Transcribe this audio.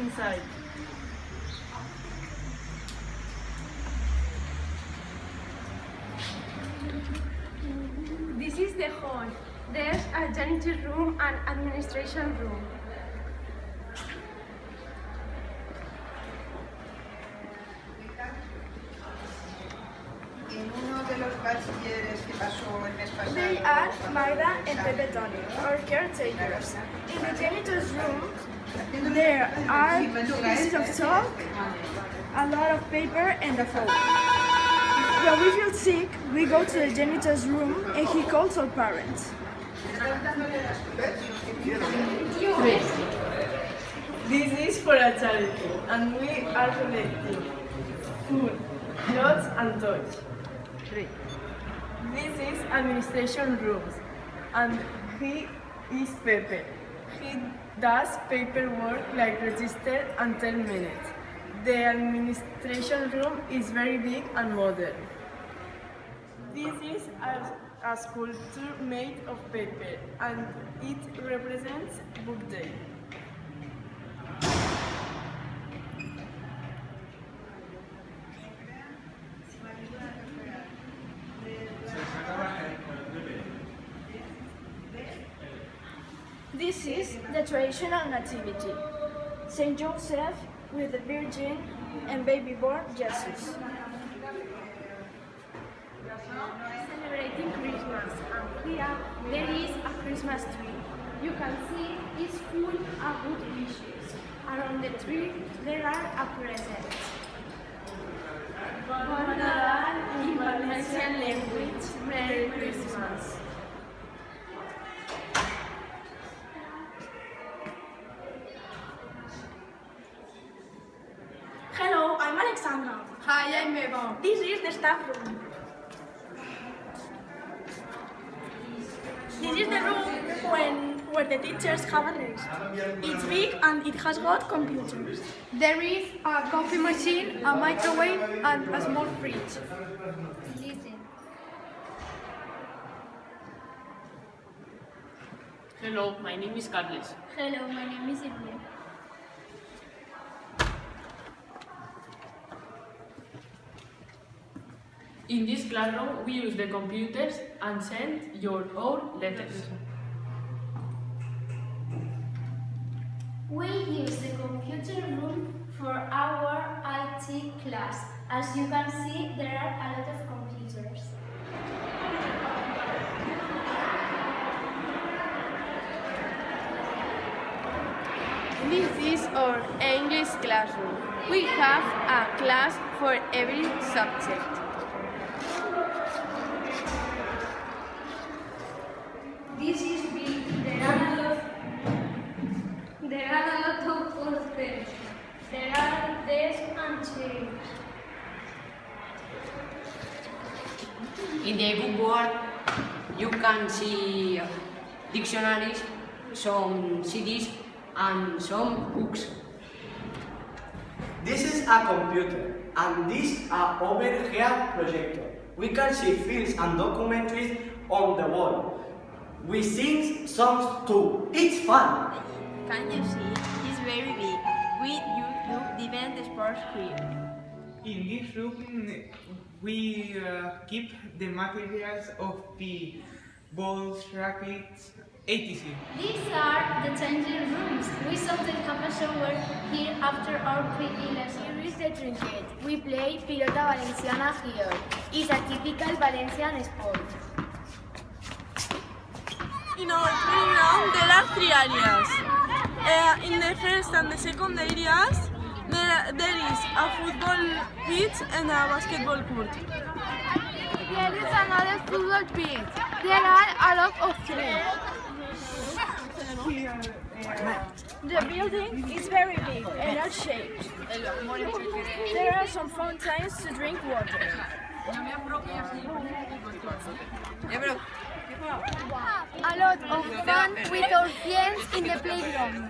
inside. This is the hall. There's a janitor room and administration room. En uno de los bachilleres que pasó el mes pasado. They are Magda and Pepe Tony, our caretakers. In the janitor's room, there are 2 pieces of chalk, a lot of paper, and a phone. When we feel sick, we go to the janitor's room and he calls our parents. This is for a charity, and we are collecting food, clothes, and toys. This is administration rooms, and he is Pepe. He does paperwork like register and 10 minutes. The administration room is very big and modern. This is a sculpture made of paper, and it represents Book Day. This is the traditional nativity. Saint Joseph with the Virgin and baby born Jesus. Celebrating Christmas, and here there is a Christmas tree. You can see it's full of good wishes. Around the tree there are a present. Bon Nadal in Valencian language. Merry Christmas. Hello, I'm Alexandra. Hi, I'm Eva. This is the staff room. This is the room where the teachers have a rest. It's big and it has got computers. There is a coffee machine, a microwave, and a small fridge. Hello, my name is Carles. Hello, my name is Ivy. In this classroom, we use the computers and send your own letters. We use the computer room for our IT class. As you can see, there are a lot of computers. This is our English classroom. We have a class for every subject. This is big. There are a lot of posters. There are desks and chairs. In the bookboard, you can see dictionaries, some CDs, and some books. This is a computer, and this is an overhead projector. We can see films and documentaries on the wall. We sing songs too. It's fun. Can you see? It's very big. We do different sports here. In this room, we keep the materials of the balls, rackets, etc. These are the changing rooms. We sometimes have a shower here after our PE lesson. Here is the trinket. We play Pilota Valenciana here. It's a typical Valencian sport. In our playground, there are 3 areas. In the first and the second areas, there is a football pitch and a basketball court. There is another football pitch. There are a lot of trees. The building is very big and odd-shaped. There are some fountains to drink water. A lot of fun with our friends in the playground.